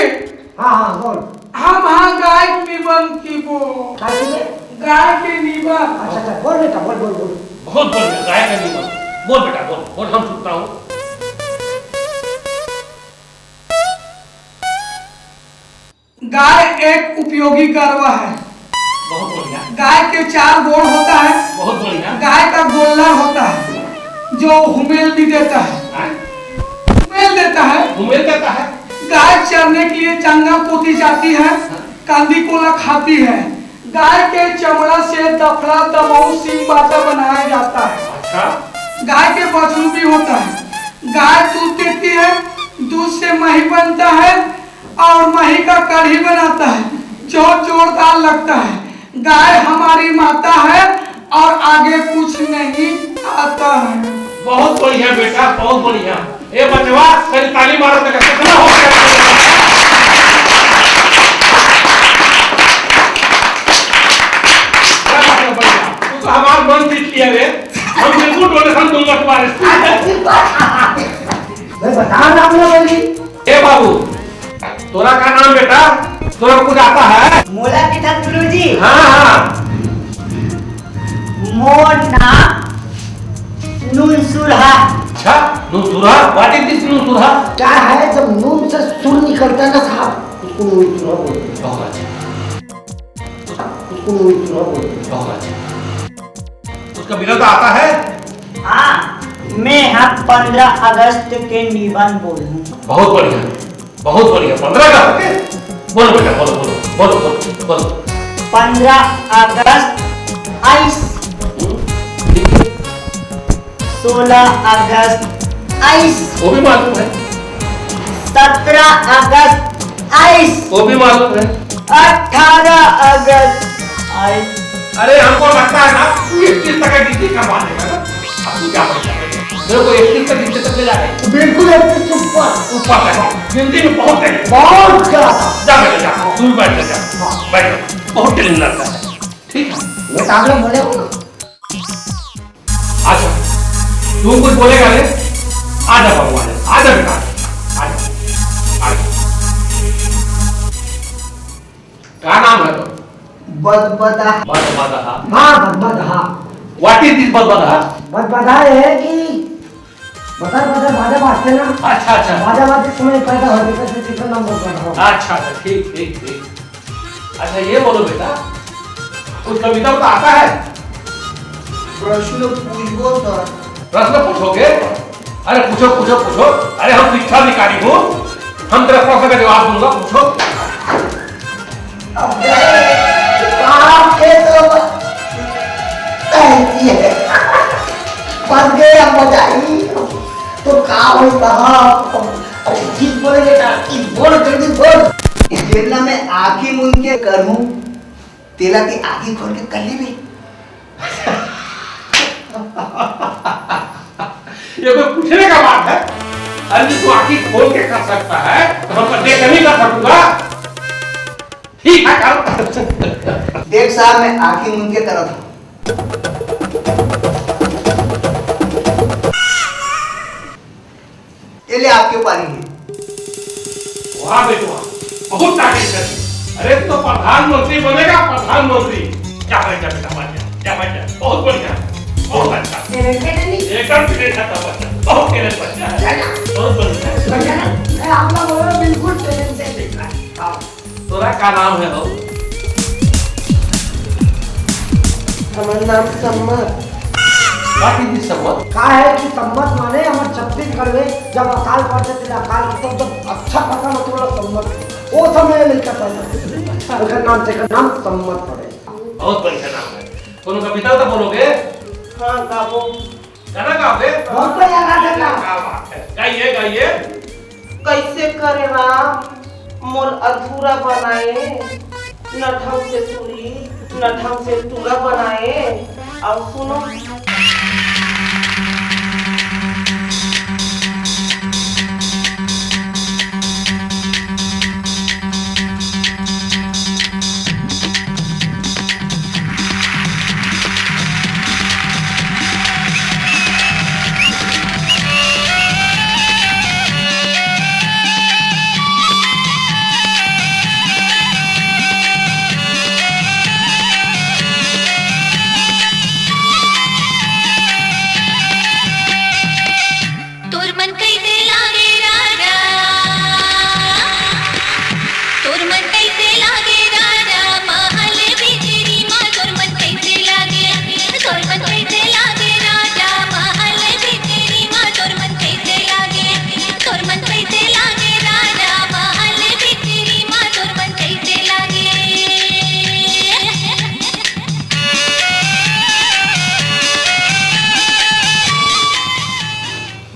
हाँ हाँ बोल। हम हाँ गाय निबंध की वो काय के? गाय के निबंध। अच्छा अच्छा बोल बेटा बोल बोल बोल। बहुत बढ़िया, गाय का नहीं बोल बेटा, बोल बोल, हम सुनता हूँ। गाय एक उपयोगी गर्व है। बहुत बढ़िया, गाय के 4 गोड़ होता है। बहुत बढ़िया। गाय का गोल्ला होता है जो हुमेल भी देता है, हुमेल देता है। घुमेल देता है। गाय चरने के लिए चंगा पोती जाती है, कांदी कोला खाती है। गाय के चमड़ा से दफड़ा दमऊ सिंह बाटा बनाया जाता है। हाँ? गाय के बछड़ू भी होता है। गाय दूध देती है, दूध से मही बनता है और मही का कढ़ी बनाता है जो जोरदार लगता है। गाय हमारी माता है और आगे कुछ नहीं आता है। बहुत बढ़िया बेटा, बहुत बढ़िया। ए बचवा तेरी ताली मारो तो कितना हो गया। तू तो हमारा मन जीत लिया रे। हम बिल्कुल डोनेशन दूंगा तुम्हारे। मैं बता नाम ना बोली। ए बाबू, तोरा का नाम बेटा? तोरा कुछ आता है? मोला की था गुरुजी। हाँ हाँ। मोर नाम नूनसुरहा। अच्छा, नूनसुरहा? व्हाट इज दिस नूनसुरहा? क्या है जब नून से सुर निकलता है ना साहब, उसको नूनसुरहा बोलते हैं। बहुत अच्छा। उसको नूनसुरहा बोलते हैं। बहुत अच्छा। उसका बिना तो आता है? हाँ, मैं 15 अगस्त के निबंध बोलूँ। बहुत बढ़िया, बहुत बढ़िया। 15 का के बोलो बेटा, बोलो बोलो बोलो बोलो बोलो। 15 अगस्त 16 अगस्त 22, वो भी मालूम है। 17 अगस्त 22, वो भी मालूम है। 18 अगस्त 22। अरे हमको लगता है ना तू 31 तक गिनती करवा देगा ना। अब तू क्या परेशान है? मेरे को 31 तक गिनती तक ले जाएगा। बिल्कुल एकदम ऊपर ऊपर तक गिनती में बहुत है। बहुत ज्यादा। जा बेटा जा, तू भी बैठ जा, बैठ। बहुत टेंशन लगता है। ठीक है, मैं कागज बोले हूँ। आजा, तू कुछ बोलेगा रे? आजा भगवान, आजा बेटा, आजा, आजा। क्या नाम है तो? बदबदा। बदबदहा। हाँ बदबदा। व्हाट इज दिस बदबदहा? बदबदा है कि बदर बदर बाजा बाजते ना। अच्छा अच्छा बाजा बाजते समय पैदा होने का इसका नाम बदबदा। अच्छा अच्छा, ठीक ठीक ठीक। अच्छा ये बोलो बेटा, कुछ कविता तो आता है? प्रश्न पूछो सर। प्रश्न पूछोगे? अरे पूछो पूछो पूछो। अरे हम शिक्षा अधिकारी हूँ, हम तेरा प्रश्न का जवाब दूंगा, पूछो। आपके तो कहती है फंस गए अब बजाई तो का होता। अरे ठीक बोलेगे ना, ठीक बोल जल्दी बोल। तेला में आंखें मूंद के करूं, तेला की आंखें खोल के कर ले भी। ये कोई पूछने का बात है? अरे तू आंखें खोल के कर सकता है तो हम देख नहीं कर सकूंगा। ठीक है कर। देख साहब, मैं आंखें मूंद के करा था। ये ले आपके पारी है। वाह बेटुआ, बहुत तारीफ कर। अरे तू तो प्रधानमंत्री बनेगा, प्रधानमंत्री। क्या बेटा बेटा बढ़िया, क्या बढ़िया, बहुत बढ़िया, बहुत अच्छा। एकदम टेलेंट का बच्चा, बहुत टेलेंट बच्चा है, बहुत बढ़िया। आप लोग बोलो बिल्कुल टेलेंट से दिख रहा है। तोरा का नाम है हो? हमारा नाम सम्मत। व्हाट इज दिस सम्मत? का है कि सम्मत माने हमारे छत्तीसगढ़ में जब अकाल पड़ते थे, अकाल तो जब अच्छा पता मतलब सम्मत वो समय नहीं करता था। उसका नाम से का नाम सम्मत पड़े। बहुत बढ़िया नाम है। कोनो कविता तो बोलोगे? हाँ गाबो। गाना गाओगे? बहुत बढ़िया गाना है। क्या बात है, गाइए गाइए। कैसे करे राम मोर अधूरा बनाए, न ढंग से तुरी न ढंग से तुरा बनाए। अब सुनो।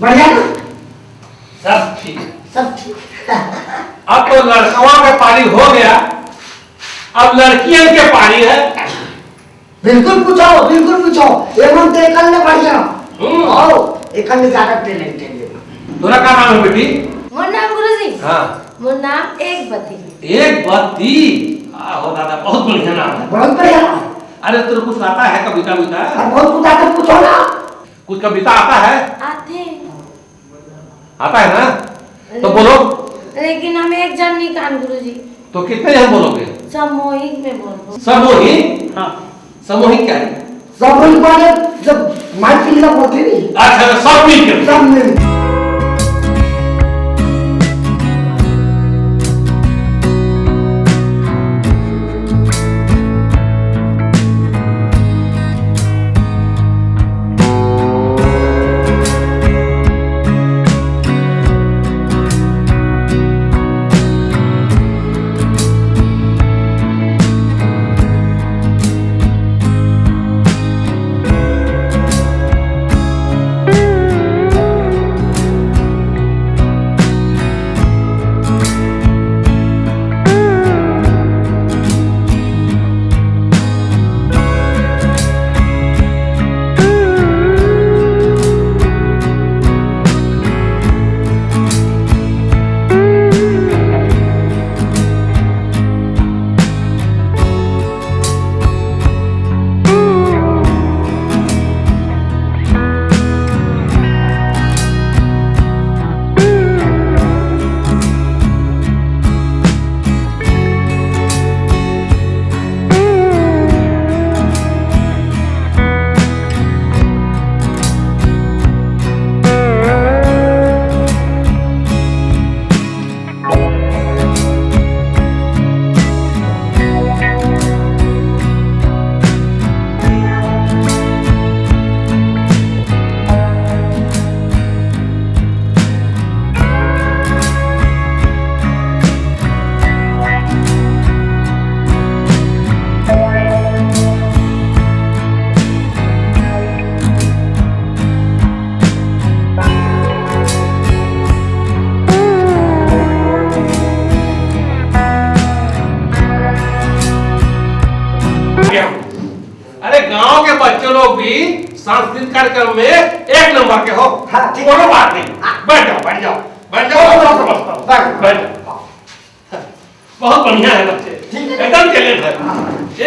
बढ़िया ना? सब ठीक है। सब ठीक। अब तो लड़कवा के पारी हो गया, अब लड़कियों के पारी है। बिल्कुल पूछो, बिल्कुल पूछो। एवं तो एकल ने बढ़िया आओ, एकल ने ज्यादा टैलेंट है। तोरा का नाम है बेटी? मोर नाम गुरुजी। हाँ, मोर नाम एक बत्ती। एक बत्ती। हो दादा, बहुत बढ़िया नाम है। बहुत बढ़िया। अरे तेरे कुछ आता है कविता विता? बहुत कुछ आता, पूछो ना। कुछ कविता आता है? आते। आता है ना? तो बोलो। लेकिन हम एक जन नहीं कान गुरुजी। तो कितने जन बोलोगे? सामूहिक में बोलो। सामूहिक? हाँ। सामूहिक क्या है? सामूहिक माने जब माइक के लिए बोलते नहीं। अच्छा, सब मिलकर। सब मिल। अरे गांव के बच्चे लोग भी सांस्कृतिक कार्यक्रम में एक नंबर के हो। हाँ, ठीक। कोई बात नहीं। बैठ जाओ, बैठ जाओ, बैठ जाओ, बैठ जाओ। बहुत बढ़िया है बच्चे, एकदम टैलेंट है,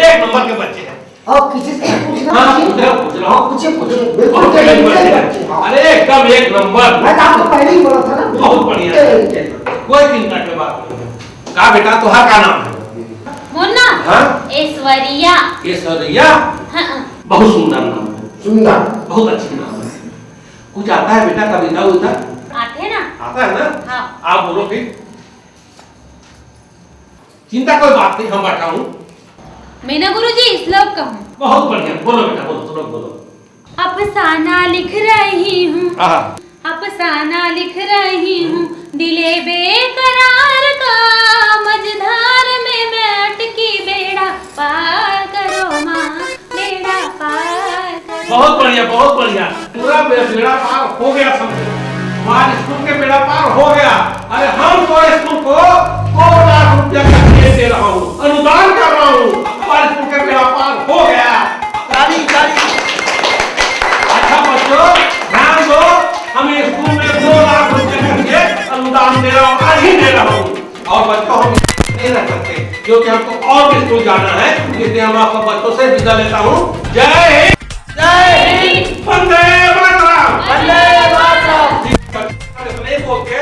एक नंबर के बच्चे हैं। और किसी से पूछना? हाँ, पूछ रहा हूँ। पूछिए, पूछिए। बहुत बिल्कुल टैलेंट टैलेंट बच्चे है। हैं। अरे एकदम एक नंबर। मैं तो आपको पहले ही बोला था ना। बहुत बढ़िया है, कोई चिंता की बात नहीं है। का बेटा तुहार का नाम है? मुन्ना। हाँ? ऐश्वर्या। ऐश्वर्या? हाँ। बहुत सुंदर नाम है। सुंदर। बहुत अच्छी नाम है। कुछ आता है बेटा कविता उता? आते ना? आता है ना? हाँ। आप बोलो फिर। चिंता कोई बात नहीं, हम बैठा हूँ। मैं ना गुरुजी श्लोक कहूँ। बहुत बढ़िया, बोलो बेटा, बोलो, तुम लोग बोलो। अफसाना लिख रही हूँ, आहा। अफसाना लिख रही हूँ, दिले बेकरार का, मझधार में बैठ की बेड़ा पार करो माँ, बेड़ा पार करो। बहुत बढ़िया, बहुत बढ़िया। पूरा बेड़ा पार हो गया, समझो। हमारे स्कूल के बेड़ा पार हो गया। अरे हम तो स्कूल को 2 लाख रुपया का चेक दे रहा हूँ, अनुदान कर रहा हूँ। हमारे स्कूल के बेड़ा पार हो गया। ताली ताली। अच्छा बच्चों, ध्यान दो, हम इस स्कूल में 2 लाख रुपये का चेक अनुदान दे रहा हूँ, आज ही दे रहा हूँ। और बच्चों हम नहीं रह सकते, क्योंकि हमको और भी स्कूल जाना है, इसलिए हम आपको बच्चों से विदा लेता हूँ। जय हिंद। जय हिंद। वंदे मातरम। वंदे मातरम। नहीं बोल के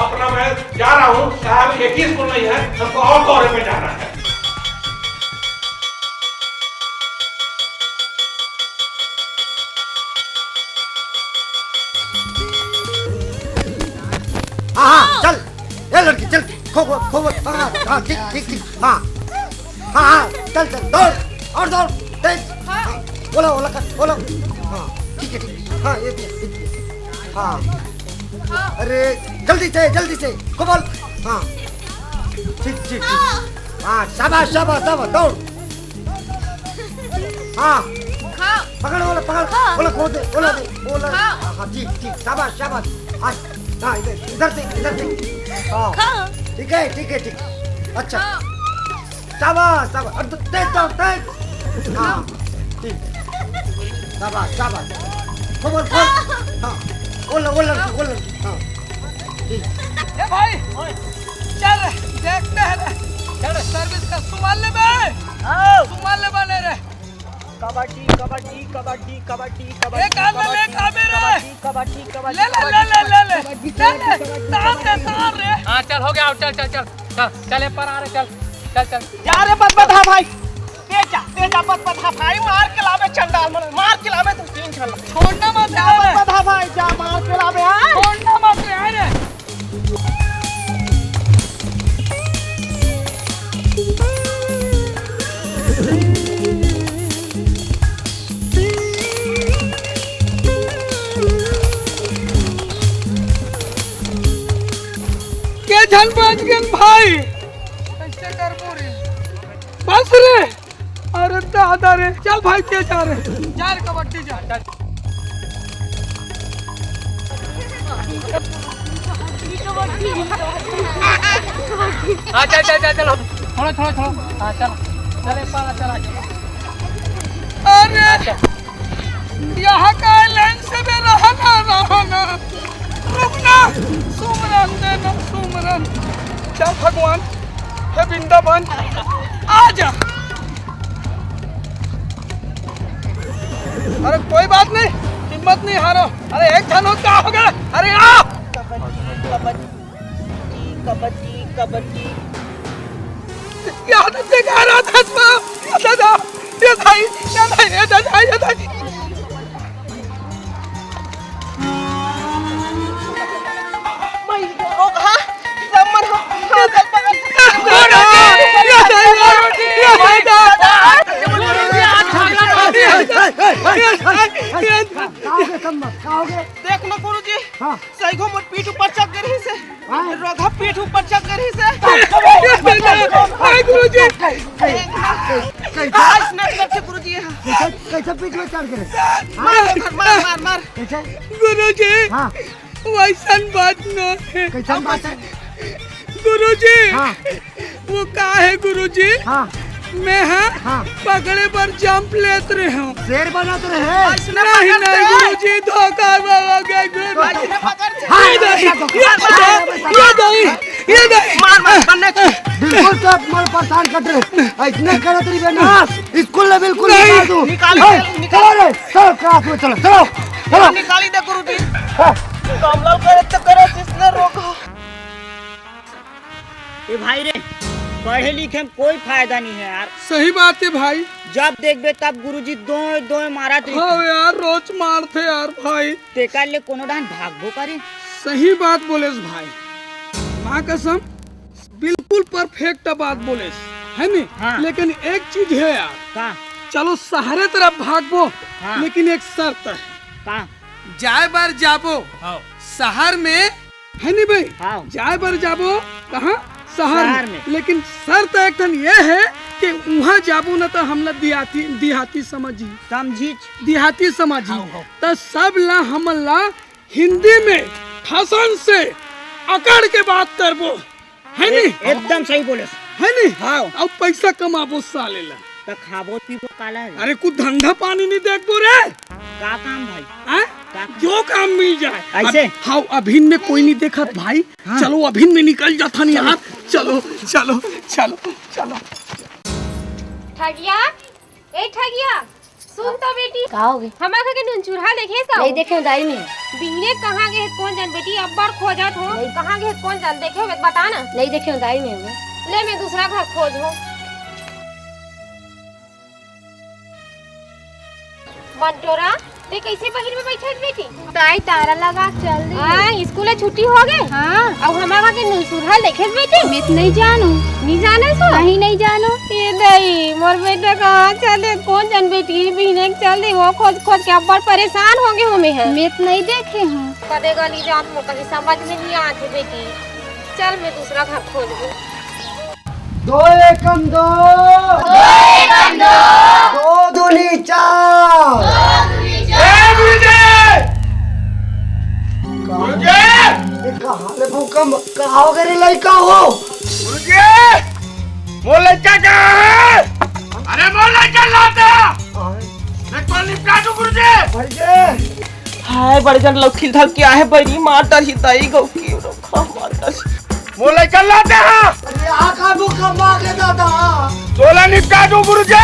अपना मैं जा रहा हूँ, साहब एक ही स्कूल नहीं है, हमको और दौरे पे जाना है। हाँ, चल, ये लड़की चल, खो खो, हाँ, हाँ, ठीक ठीक ठीक, हाँ, हाँ, हाँ, चल चल, दौड़ और दौड़, तेज, हाँ, बोलो बोलो कर, बोलो, हाँ, ठीक है ठीक, हाँ, ये भी, हाँ, अरे जल्दी से, को बोल, हाँ, ठीक ठीक ठीक, हाँ, शाबाश शाबाश शाबाश, दौड़, हाँ, पकड़ बोला पकड़ बोला खोल दे बोला दे बोला हाँ जी ठीक शाबाश शाबाश हाँ इधर से हाँ ठीक है ठीक अच्छा शाबाश शाबाश तेज हाँ ठीक शाबाश शाबाश खोल हाँ बोल हाँ ठीक ए भाई चल देखते हैं चल सर्विस का संभाल ले बे संभाल ले बने रे कबड्डी कबड्डी कबड्डी कबड्डी एक आदमी ले काबे रे कबड्डी कबड्डी ले तार रे हाँ चल हो गया चल चल चल चल चले पर आ रहे चल चल चल जा रे बदबदा भाई तेजा बदबदा भाई मार के लावे चंडाल मन मार के लावे तू तीन छल छोड़ना मत जा बदबदा भाई जा मार के लावे हां छोड़ना मत रे के झन बच गन भाई कैसे कर पूरी बस रे अरे दादा रे चल भाई के जा रे कबड्डी जा हाँ चल चल चल चलो थोड़ा हाँ चल चले पारा चला अरे यहाँ का लाइन से में रहना रुकना सुमरन देना सुमरन चल भगवान हे वृंदावन आजा अरे कोई बात नहीं हिम्मत नहीं हारो अरे एक जन क्या हो गया अरे आ कबड्डी कबड्डी याद से कह रहा था दादा ये दादा देख लो गुरुजी सही को मत पीठ ऊपर चक गई से रोधा पीठ ऊपर चक गई से गुरुजी गुरुजी कैसे पीठ में चढ़ गए मार गुरुजी वैसन बात न है कैसा बात है गुरुजी वो का है गुरुजी मैं पकड़े पर जंप लेते रहे हूँ शेर बनाते रहे नहीं गुरुजी धोखा हो गया बिल्कुल तो मन परेशान कर रहे इतने करे तेरी बेनास स्कूल में बिल्कुल निकाल दूं चलो क्लास में चलो निकाली दे गुरुजी कमलाल करे किसने रोका ए भाई रे पढ़े लिखे में कोई फायदा नहीं है यार सही बात है भाई जब देखबे तब गुरुजी दो मारा थे हाँ यार रोज मारते यार भाई तेकर ले कोनो डान भागबो करे सही बात बोले भाई माँ कसम बिल्कुल परफेक्ट बात बोले है नी लेकिन एक चीज है यार का चलो सहारे तरफ भागबो लेकिन एक शर्त है का जाए बार जाबो शहर में है नी भाई जाए बार जाबो कहाँ शहर में लेकिन शर्त एक ये है कि वहाँ जाबो न तो हमला देहाती समझी देहाती समझी तो सब ला हमला हिंदी में ठसन से अकड़ के बात करबो है नी एकदम सही बोले है नी अब पैसा कमाबो साले ला तो खाबो पीबो काला है अरे कुछ धंधा पानी नहीं देखबो रे का काम भाई जो काम मिल जाए ऐसे हाँ अभिन में कोई नहीं देखा भाई चलो अभिन में निकल जाता नहीं यार चलो चलो चलो चलो ठगिया ए ठगिया सुन तो बेटी का हो गए हमारे के नुन चूल्हा देखे सा नहीं देखे दाई में बिहने कहाँ गए कौन जान बेटी अब बार खोजत हो कहाँ गए कौन जान देखे हो बता ना नहीं देखे दाई में ले मैं दूसरा घर खोज हो मंटोरा ते कैसे बहिर में बैठे बेटी ताई तारा लगा चल दी हां स्कूल छुट्टी हो गए हां अब हमारा के नुसुरहा देखे बेटी मैं नहीं जानू नहीं जाने सो नहीं जानू ये दई मोर बेटा कहाँ चले कौन जान बेटी बिहने चल दे वो खोज खोज के अब परेशान हो गए हमें है मैं नहीं देखे हूँ कदे गली जान मो कहीं समझ में नहीं आती बेटी चल मैं दूसरा घर खोज लूं दो एकम दो दो दूनी बचाओ। कहाँ ले भूकंप कहाँ हो गए लड़का हो? मोले चाचा अरे मोले चल लाता मैं तो निपटा दूं गुरुजी। हाय बड़े जन लोग खिलधल क्या है बड़ी माता ही ताई गौ की रखा माता मोले चल लाते हैं। अरे आका भूकंप आ गया दादा। सोला निपटा दूं गुरुजी।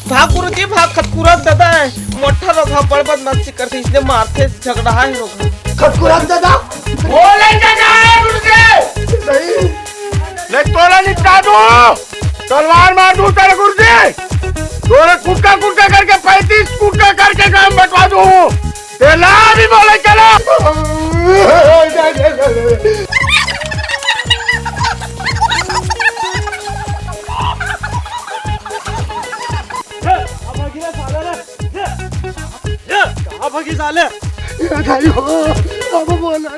भाग गुरुजी भाग खतकुरक दादा है मोटा रोगा बड़ बदमाशी करते इसलिए मारते झगड़ा है रोगा खतकुरक दादा मोले चाचा है गुरुजी। नहीं ले तोला निपटा दूं तलवार मार दूं तेरे गुरुजी। तोरे कुटका कुटका करके 35 कुटका करके काम बटवा दूं। तेला भी बोले चलो। अब बोला